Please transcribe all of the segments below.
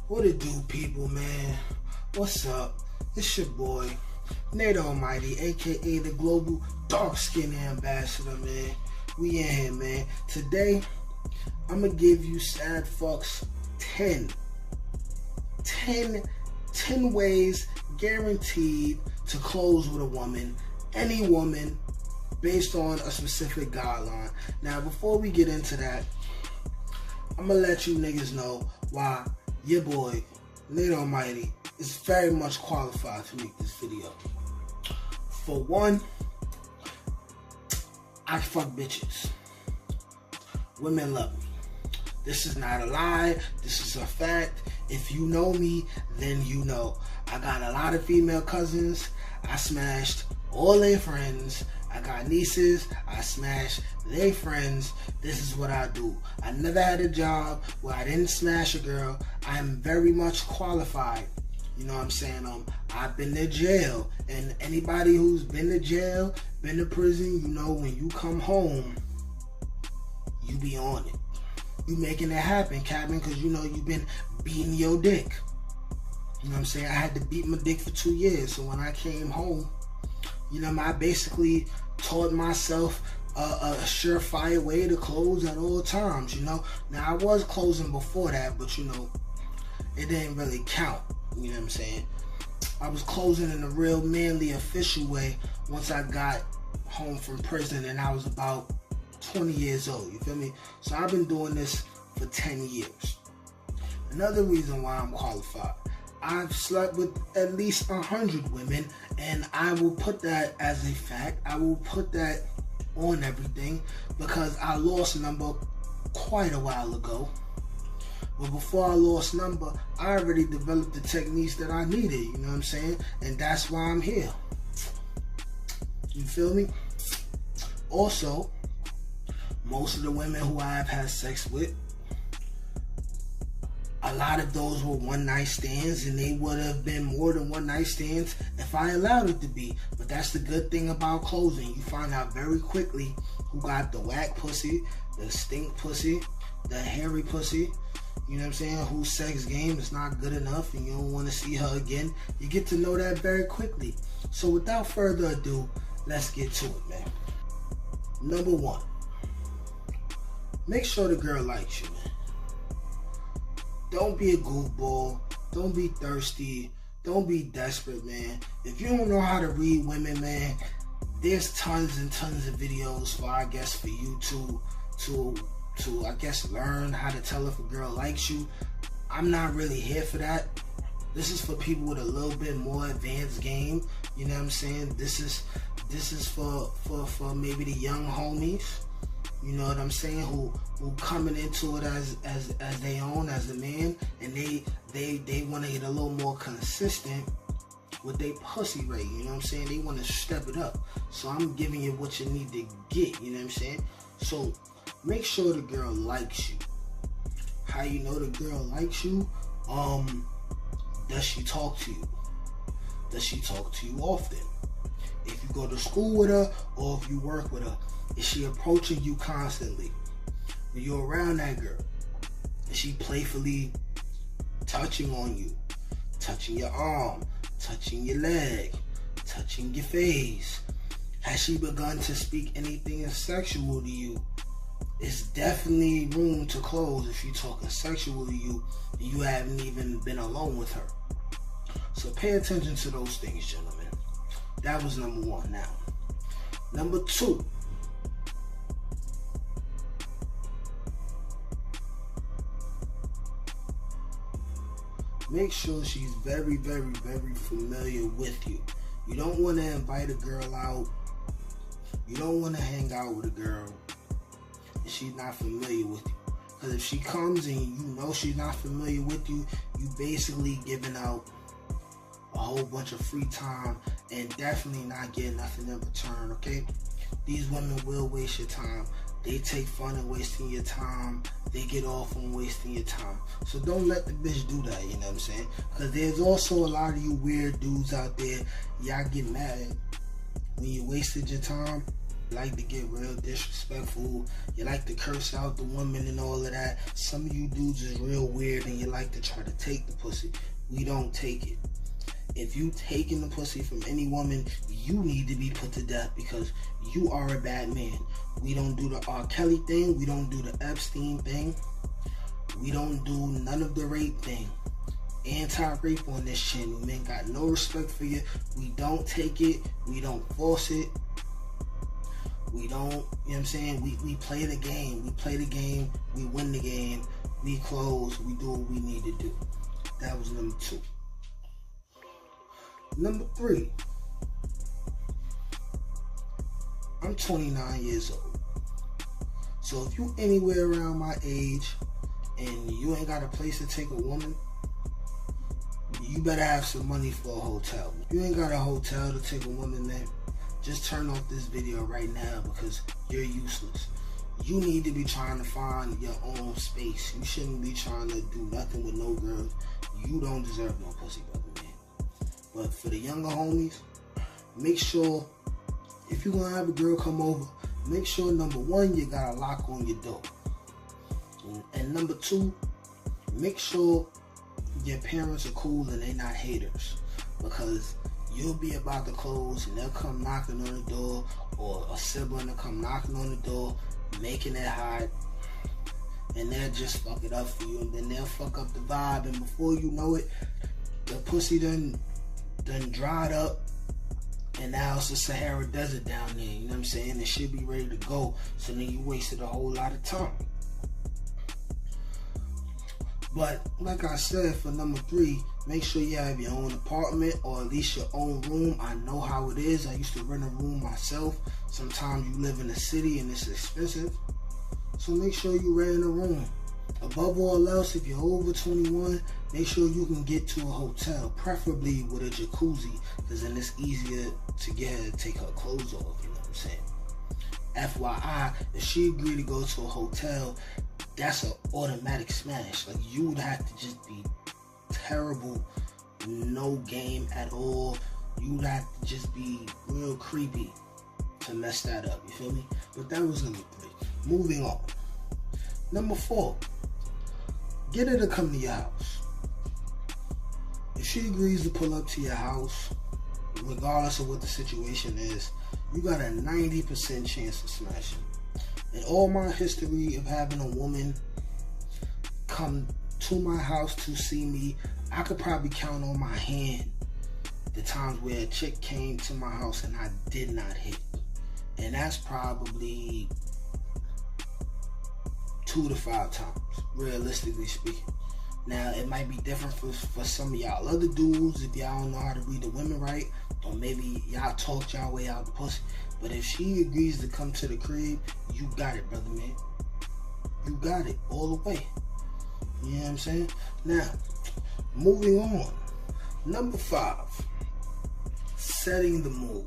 What it do, people, man? What's up? It's your boy, Nate Almighty, aka the Global Dark Skin Ambassador, man. We in here, man. Today, I'm gonna give you sad fucks 10 ways guaranteed to close with a woman, any woman, based on a specific guideline. Now, before we get into that, I'm gonna let you niggas know why your boy, Nate Almighty, is very much qualified to make this video. For one, I fuck bitches. Women love me. This is not a lie. This is a fact. If you know me, then you know. I got a lot of female cousins. I smashed all their friends. I got nieces. I smashed their friends. This is what I do. I never had a job where I didn't smash a girl. I am very much qualified. You know what I'm saying? I've been to jail. And anybody who's been to jail, been to prison, you know when you come home, you be on it. You making it happen, Captain, because you know you've been beating your dick. You know what I'm saying? I had to beat my dick for 2 years. So when I came home, you know, I basically taught myself a surefire way to close at all times, you know. Now, I was closing before that, but, you know, it didn't really count. You know what I'm saying? I was closing in a real manly, official way once I got home from prison, and I was about 20 years old, you feel me? So I've been doing this for 10 years. Another reason why I'm qualified, I've slept with at least 100 women, and I will put that as a fact. I will put that on everything because I lost number quite a while ago. But before I lost number, I already developed the techniques that I needed, you know what I'm saying? And that's why I'm here. You feel me? Also, most of the women who I've had sex with, a lot of those were one-night stands, and they would have been more than one-night stands if I allowed it to be. But that's the good thing about closing. You find out very quickly who got the whack pussy, the stink pussy, the hairy pussy. You know what I'm saying? Whose sex game is not good enough and you don't want to see her again. You get to know that very quickly. So without further ado, let's get to it, man. Number one, make sure the girl likes you, man. Don't be a goofball. Don't be thirsty. Don't be desperate, man. If you don't know how to read women, man, there's tons and tons of videos for, I guess, for you to I guess, learn how to tell if a girl likes you. I'm not really here for that. This is for people with a little bit more advanced game. You know what I'm saying? This is for maybe the young homies. You know what I'm saying? Who coming into it as they own, as a man, and they want to get a little more consistent with their pussy rate. You know what I'm saying? They want to step it up. So I'm giving you what you need to get. You know what I'm saying? So make sure the girl likes you. How you know the girl likes you? Does she talk to you? Does she talk to you often? If you go to school with her or if you work with her, is she approaching you constantly? When you're around that girl, is she playfully touching on you? Touching your arm, touching your leg, touching your face? Has she begun to speak anything sexual to you? It's definitely room to close if she's talking sexual to you and you haven't even been alone with her. So pay attention to those things, gentlemen. That was number one. Now, number two. Make sure she's very, very, very familiar with you. You don't want to invite a girl out. You don't want to hang out with a girl and she's not familiar with you. Because if she comes and you know she's not familiar with you, you basically giving out a whole bunch of free time and definitely not getting nothing in return, okay? These women will waste your time. They take fun in wasting your time. They get off on wasting your time. So don't let the bitch do that, you know what I'm saying? Because there's also a lot of you weird dudes out there. Y'all get mad when you wasted your time. You like to get real disrespectful. You like to curse out the woman and all of that. Some of you dudes is real weird and you like to try to take the pussy. We don't take it. If you taking the pussy from any woman, you need to be put to death because you are a bad man. We don't do the R. Kelly thing. We don't do the Epstein thing. We don't do none of the rape thing. Anti-rape on this channel. Men got no respect for you. We don't take it. We don't force it. We don't, you know what I'm saying? We play the game. We play the game. We win the game. We close. We do what we need to do. That was number 2. Number 3. I'm 29 years old. So if you anywhere around my age and you ain't got a place to take a woman, you better have some money for a hotel. If you ain't got a hotel to take a woman, man, just turn off this video right now because you're useless. You need to be trying to find your own space. You shouldn't be trying to do nothing with no girls. You don't deserve no pussy, brother, man. But for the younger homies, make sure if you're gonna have a girl come over, make sure number 1, you got a lock on your door. And number 2, make sure your parents are cool and they not haters. Because you'll be about to close and they'll come knocking on the door, or a sibling will come knocking on the door, making it hot, and they'll just fuck it up for you, and then they'll fuck up the vibe, and before you know it, the pussy done dried up, and now it's a Sahara Desert down there, you know what I'm saying? It should be ready to go, so then you wasted a whole lot of time. But like I said, for number 3, make sure you have your own apartment or at least your own room. I know how it is. I used to rent a room myself. Sometimes you live in the city and it's expensive. So make sure you rent a room. Above all else, if you're over 21, make sure you can get to a hotel, preferably with a jacuzzi, because then it's easier to get her to take her clothes off, you know what I'm saying? FYI, if she agreed to go to a hotel, that's an automatic smash. Like, you would have to just be terrible, no game at all. You would have to just be real creepy to mess that up, you feel me? But that was number 3. Moving on. Number 4, get her to come to your house. If she agrees to pull up to your house, regardless of what the situation is, you got a 90% chance of smashing. In all my history of having a woman come to my house to see me, I could probably count on my hand the times where a chick came to my house and I did not hit. And that's probably 2 to 5 times, realistically speaking. Now, it might be different for some of y'all other dudes if y'all don't know how to read the women right, or maybe y'all talked y'all way out the pussy. But if she agrees to come to the crib, you got it, brother, man. You got it all the way. You know what I'm saying? Now, moving on. Number 5, setting the mood.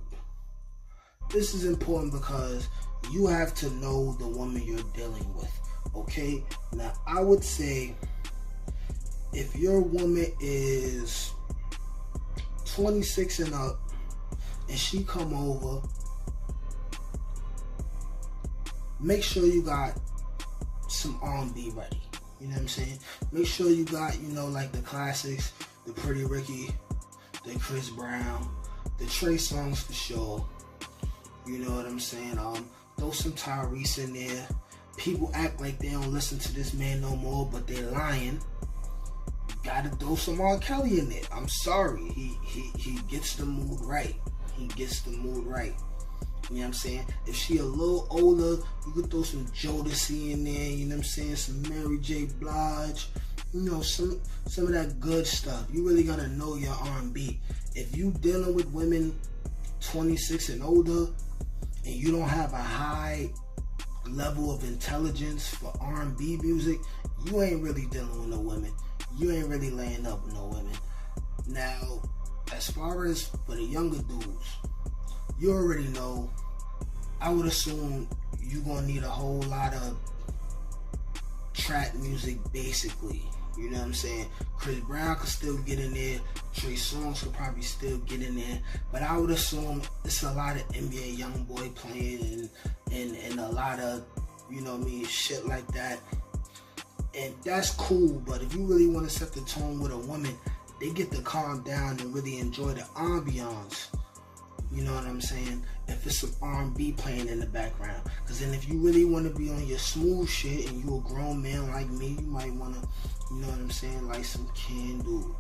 This is important because you have to know the woman you're dealing with, okay? Now, I would say if your woman is 26 and up and she come over, make sure you got some R&B ready. You know what I'm saying? Make sure you got, you know, like the classics, the Pretty Ricky, the Chris Brown, the Trey Songz for sure. You know what I'm saying? Throw some Tyrese in there. People act like they don't listen to this man no more, but they're lying. You gotta throw some R. Kelly in there. I'm sorry. He gets the mood right. He gets the mood right. You know what I'm saying? If she a little older, you could throw some Jodeci in there, you know what I'm saying? Some Mary J. Blige, you know, some of that good stuff. You really gotta know your R&B. If you dealing with women 26 and older, and you don't have a high level of intelligence for R&B music, you ain't really dealing with no women. You ain't really laying up with no women. Now, as far as for the younger dudes, you already know, I would assume you're gonna need a whole lot of trap music basically. You know what I'm saying? Chris Brown could still get in there. Trey Songz could probably still get in there. But I would assume it's a lot of NBA YoungBoy playing and a lot of, you know what I mean, shit like that. And that's cool, but if you really want to set the tone with a woman, they get to calm down and really enjoy the ambiance. You know what I'm saying? If it's some R&B playing in the background. Because then if you really want to be on your smooth shit and you a grown man like me, you might want to, you know what I'm saying, like some candles.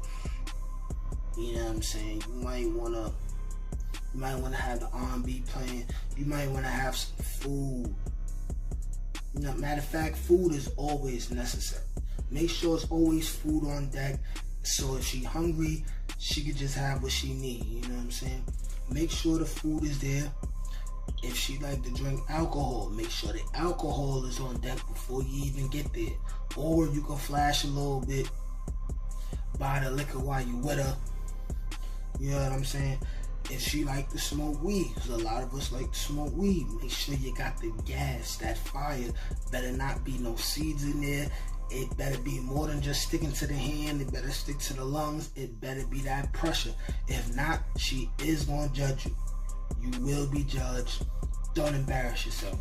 You know what I'm saying? You might want to have the R&B playing. You might want to have some food. You know, matter of fact, food is always necessary. Make sure it's always food on deck. So if she hungry, she could just have what she need. You know what I'm saying? Make sure the food is there. If she like to drink alcohol, make sure the alcohol is on deck before you even get there. Or you can flash a little bit, buy the liquor while you with her. You know what I'm saying? If she like to smoke weed, because a lot of us like to smoke weed, make sure you got the gas, that fire. Better not be no seeds in there. It better be more than just sticking to the hand. It better stick to the lungs. It better be that pressure. If not, she is going to judge you. You will be judged. Don't embarrass yourself.